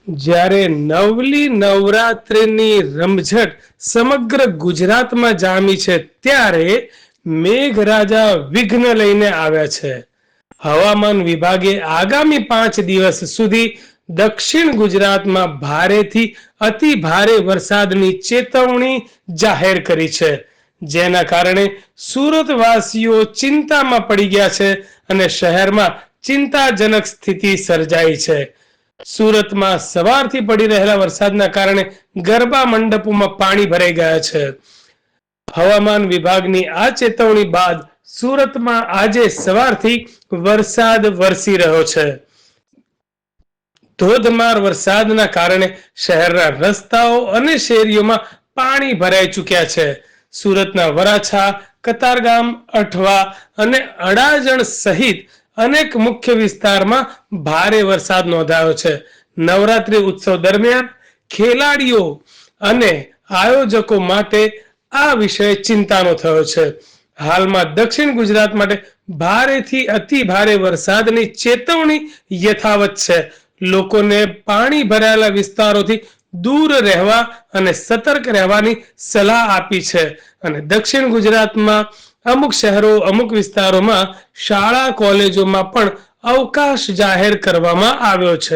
જ્યારે નવલી નવરાત્રિની રમઝટ સમગ્ર ગુજરાતમાં જામી છે, ત્યારે મેઘરાજા વિઘ્ન લઈને આવ્યા છે. હવામાન વિભાગે આગામી 5 દિવસ સુધી દક્ષિણ ગુજરાતમાં ભારેથી અતિ ભારે વરસાદની ચેતવણી જાહેર કરી છે, જેના કારણે સુરતવાસીઓ ચિંતામાં પડી ગયા છે અને શહેરમાં ચિંતાજનક સ્થિતિ સર્જાઈ છે. સુરતમાં સવારથી પડી રહેલા વરસાદના કારણે ગરબા મંડપોમાં પાણી ભરાઈ ગયા છે. હવામાન વિભાગની આ ચેતવણી બાદ સુરતમાં આજે સવારથી વરસાદ વરસી રહ્યો છે. ધોધમાર વરસાદના કારણે શહેરના રસ્તાઓ અને શેરીઓમાં પાણી ભરાઈ ચૂક્યા છે. સુરતના વરાછા, કતારગામ, અઠવા અને અડાજણ સહિત અનેક મુખ્ય વિસ્તારમાં ભારે વરસાદ નોંધાયો છે. નવરાત્રી ઉત્સવ દરમિયાન ખેલાડીઓ અને આયોજકો માટે આ વિષય ચિંતાનો થયો છે. હાલમાં દક્ષિણ ગુજરાત માટે ભારેથી અતિ ભારે વરસાદની ચેતવણી યથાવત છે. લોકોને પાણી ભરાયેલા વિસ્તારોથી દૂર રહેવા અને સતર્ક રહેવાની સલાહ આપી છે અને દક્ષિણ ગુજરાતમાં અમુક શહેરો, અમુક વિસ્તારોમાં શાળા કોલેજોમાં પણ અવકાશ જાહેર કરવામાં આવ્યો છે.